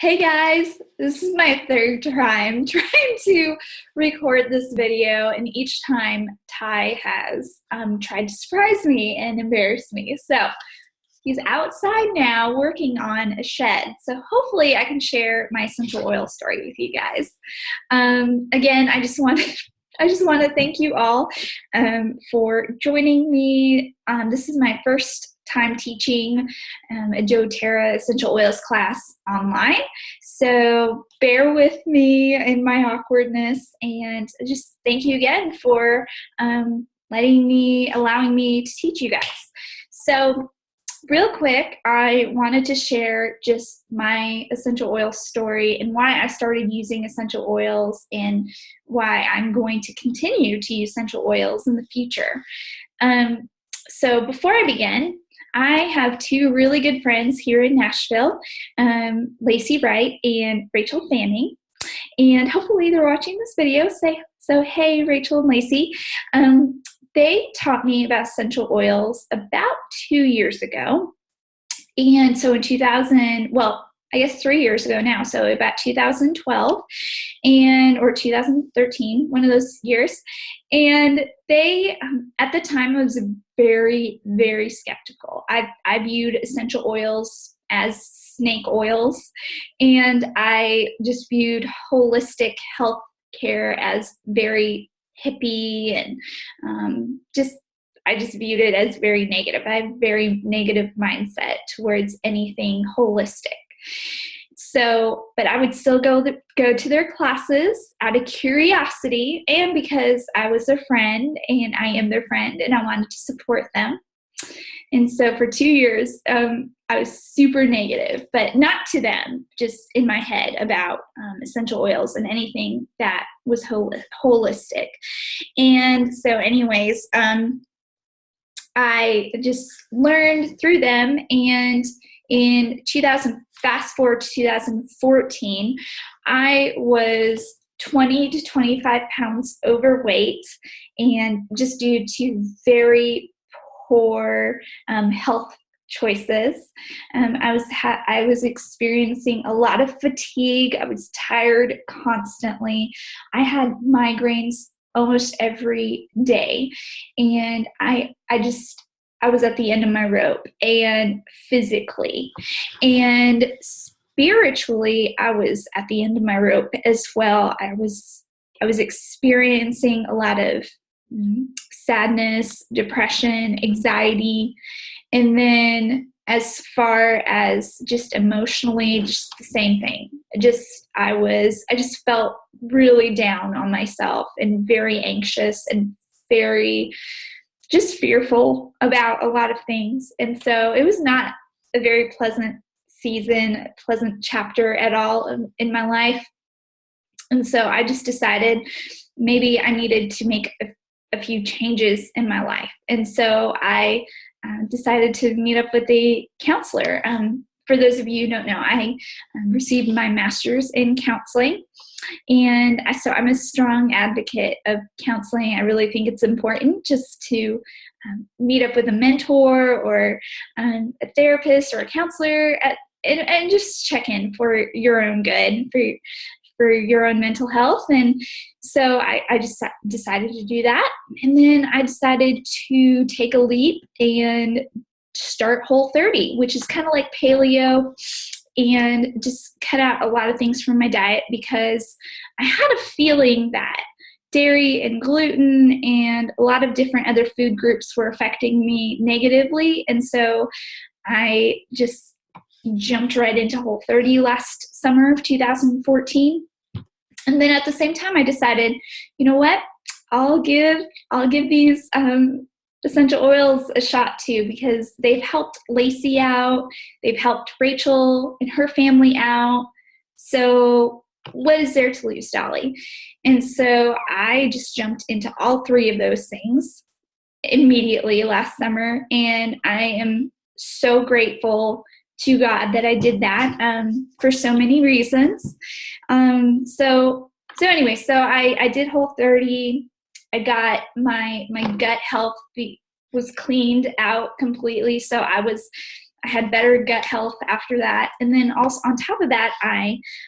Hey guys, this is my third time trying to record this video, and each time Ty has tried to surprise me and embarrass me. So he's outside now working on a shed. So hopefully I can share my essential oil story with you guys. Again, I just want to thank you all for joining me. This is my first time teaching a doTERRA essential oils class online. So bear with me in my awkwardness, and just thank you again for allowing me to teach you guys. So real quick, I wanted to share just my essential oil story and why I started using essential oils and why I'm going to continue to use essential oils in the future. So before I begin, I have two really good friends here in Nashville, Lacey Wright and Rachel Fanning, and hopefully they're watching this video. So hey, Rachel and Lacey. They taught me about essential oils about 2 years ago. And so in 3 years ago now, so about 2012 or 2013, one of those years. And they, at the time, I was very, very skeptical. I viewed essential oils as snake oils, and I just viewed holistic health care as very hippie, and I just viewed it as very negative. I have a very negative mindset towards anything holistic. So, but I would still go to their classes out of curiosity, and because I was their friend and I am their friend and I wanted to support them. And so for 2 years, I was super negative, but not to them, just in my head about essential oils and anything that was holistic. And so anyways, I just learned through them, and fast forward to 2014, I was 20 to 25 pounds overweight, and just due to very poor health choices. I was experiencing a lot of fatigue. I was tired constantly. I had migraines almost every day, and I was at the end of my rope, and physically and spiritually I was at the end of my rope as well. I was experiencing a lot of sadness, depression, anxiety, and then as far as just emotionally, just the same thing. I just felt really down on myself and very anxious and very just fearful about a lot of things. And so it was not a very pleasant pleasant chapter at all in my life. And so I just decided maybe I needed to make a few changes in my life. And so I decided to meet up with a counselor. For those of you who don't know, I received my master's in counseling. And so I'm a strong advocate of counseling. I really think it's important just to meet up with a mentor or a therapist or a counselor and just check in for your own good, for your own mental health. And so I just decided to do that. And then I decided to take a leap and start Whole30, which is kind of like paleo, and just cut out a lot of things from my diet because I had a feeling that dairy and gluten and a lot of different other food groups were affecting me negatively. And so I just jumped right into Whole30 last summer of 2014. And then at the same time, I decided, you know what, I'll give these essential oils a shot too, because they've helped Lacey out, they've helped Rachel and her family out. So what is there to lose, Dolly? And so I just jumped into all three of those things immediately last summer, and I am so grateful to God that I did that for so many reasons. So I did Whole30. I got my gut health was cleaned out completely. So I was I had better gut health after that. And then also on top of that,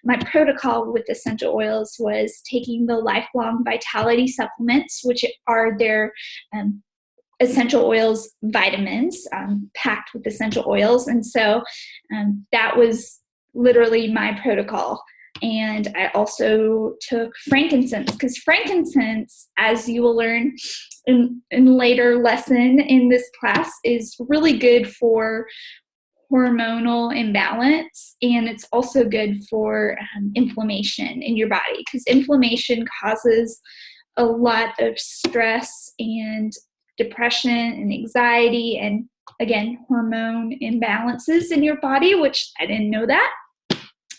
my protocol with essential oils was taking the lifelong vitality supplements, which are their essential oils vitamins, packed with essential oils. And so that was literally my protocol. And I also took frankincense, because frankincense, as you will learn in later lesson in this class, is really good for hormonal imbalance, and it's also good for inflammation in your body, because inflammation causes a lot of stress and depression and anxiety, and again, hormone imbalances in your body, which I didn't know that,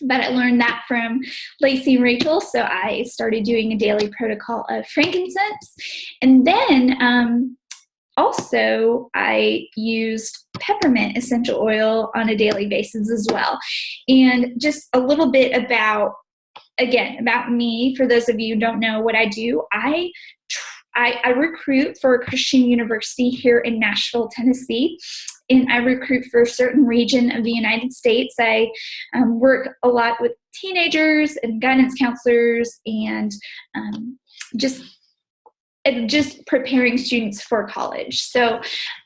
but I learned that from Lacey and Rachel. So I started doing a daily protocol of frankincense. And then also I used peppermint essential oil on a daily basis as well. And just a little bit about me, for those of you who don't know what I do, I recruit for a Christian university here in Nashville, Tennessee, and I recruit for a certain region of the United States. I work a lot with teenagers and guidance counselors, and just preparing students for college. So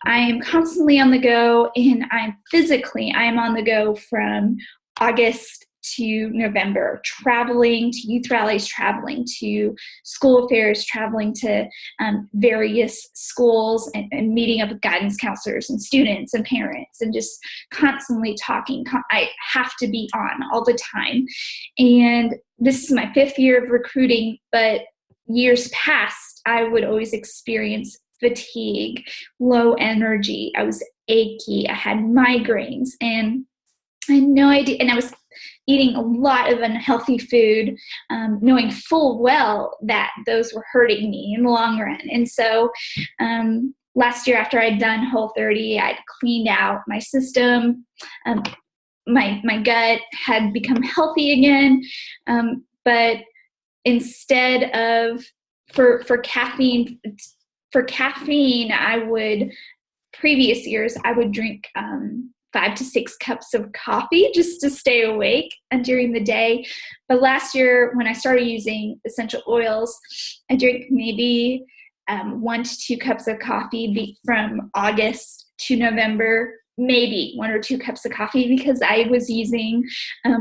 I am constantly on the go, and I'm on the go from August to November, traveling to youth rallies, traveling to school affairs, traveling to various schools, and meeting up with guidance counselors and students and parents, and just constantly talking. I have to be on all the time. And this is my 5th year of recruiting, but years past, I would always experience fatigue, low energy. I was achy. I had migraines, and I had no idea. And I was eating a lot of unhealthy food, knowing full well that those were hurting me in the long run. And so last year, after I'd done Whole30, I'd cleaned out my system. My gut had become healthy again, but instead of for caffeine, previous years, I would drink 5 to 6 cups of coffee just to stay awake during the day. But last year, when I started using essential oils, I drank maybe 1 to 2 cups of coffee from August to November, maybe 1 or 2 cups of coffee, because I was using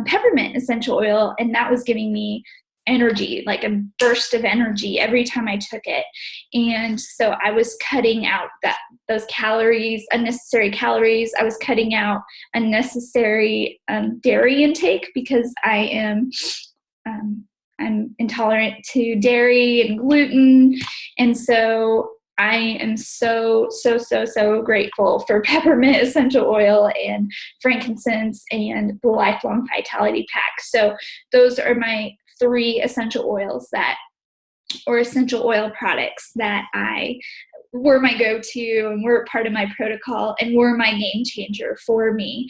peppermint essential oil, and that was giving me energy, like a burst of energy every time I took it. And so I was cutting out those calories, unnecessary calories. I was cutting out unnecessary dairy intake, because I'm intolerant to dairy and gluten. And so I am so grateful for peppermint essential oil and frankincense and the Lifelong Vitality Pack. So those are my 3 essential oils essential oil products that were my go-to and were part of my protocol and were my game changer for me.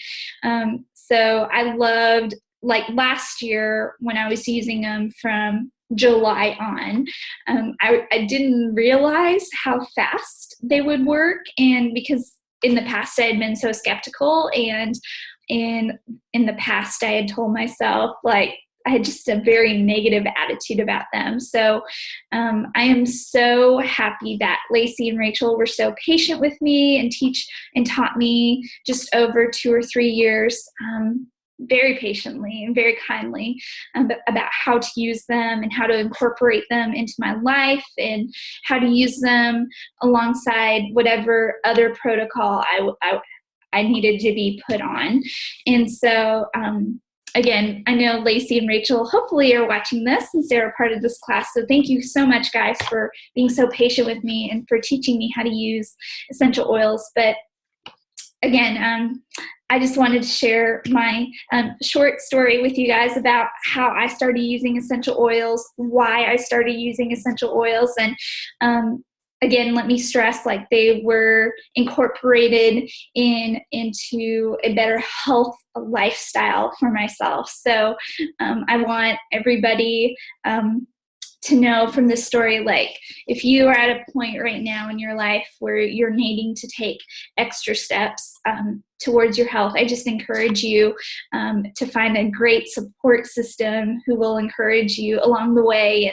So I loved, like last year when I was using them from July on, I didn't realize how fast they would work, and because in the past I had been so skeptical, and in the past I had told myself, like, I had just a very negative attitude about them. So I am so happy that Lacey and Rachel were so patient with me and taught me just over 2 or 3 years, very patiently and very kindly, about how to use them and how to incorporate them into my life, and how to use them alongside whatever other protocol I needed to be put on. And so again, I know Lacey and Rachel hopefully are watching this since they're a part of this class. So thank you so much, guys, for being so patient with me and for teaching me how to use essential oils. But again, I just wanted to share my short story with you guys about how I started using essential oils, why I started using essential oils, and again, let me stress, like, they were incorporated into a better health lifestyle for myself. So I want everybody to know from this story, like, if you are at a point right now in your life where you're needing to take extra steps, towards your health. I just encourage you to find a great support system who will encourage you along the way.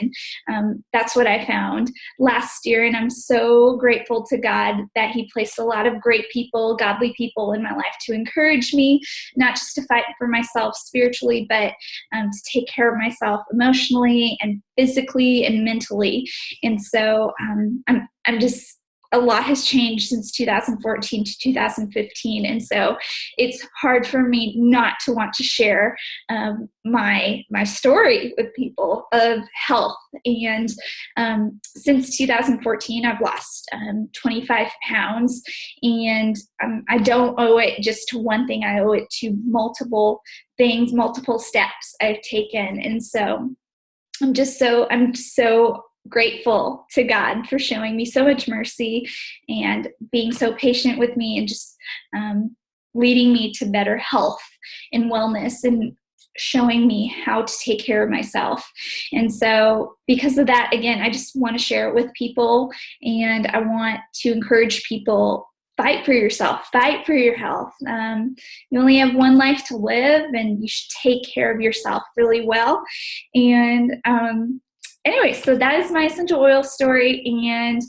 And that's what I found last year. And I'm so grateful to God that He placed a lot of great people, godly people in my life to encourage me, not just to fight for myself spiritually, but to take care of myself emotionally and physically and mentally. And so I'm just, a lot has changed since 2014 to 2015. And so it's hard for me not to want to share my story with people of health. And since 2014, I've lost 25 pounds. And I don't owe it just to one thing. I owe it to multiple things, multiple steps I've taken. And so I'm so grateful to God for showing me so much mercy and being so patient with me and just leading me to better health and wellness and showing me how to take care of myself. And so because of that, again, I just want to share it with people, and I want to encourage people. Fight for yourself. Fight for your health. You only have one life to live, and you should take care of yourself really well. And anyway, so that is my essential oil story, and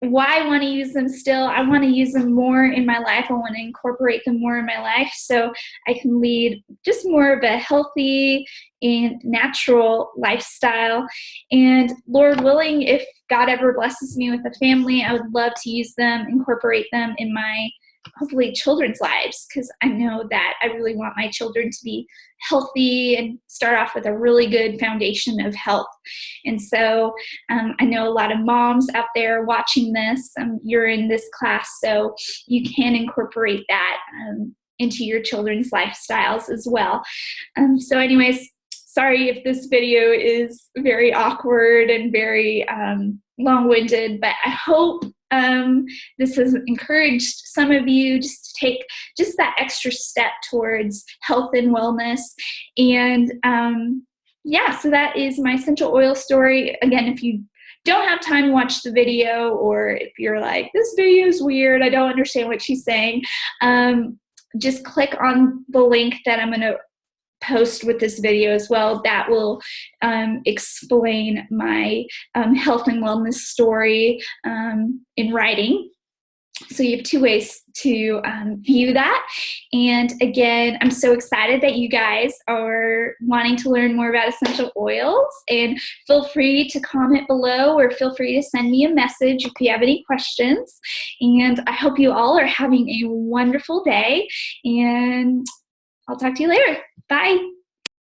why I want to use them still. I want to use them more in my life. I want to incorporate them more in my life so I can lead just more of a healthy and natural lifestyle. And Lord willing, if God ever blesses me with a family, I would love to use them, incorporate them in my, hopefully, children's lives, because I know that I really want my children to be healthy and start off with a really good foundation of health. And so I know a lot of moms out there watching this. You're in this class, so you can incorporate that into your children's lifestyles as well. So anyways, sorry if this video is very awkward and very long-winded, but I hope this has encouraged some of you just to take just that extra step towards health and wellness. And so that is my essential oil story. Again, if you don't have time to watch the video, or if you're like, this video is weird, I don't understand what she's saying, just click on the link that I'm going to post with this video as well. That will explain my health and wellness story in writing. So you have two ways to view that. And again, I'm so excited that you guys are wanting to learn more about essential oils, and feel free to comment below, or feel free to send me a message if you have any questions. And I hope you all are having a wonderful day, and I'll talk to you later. Bye.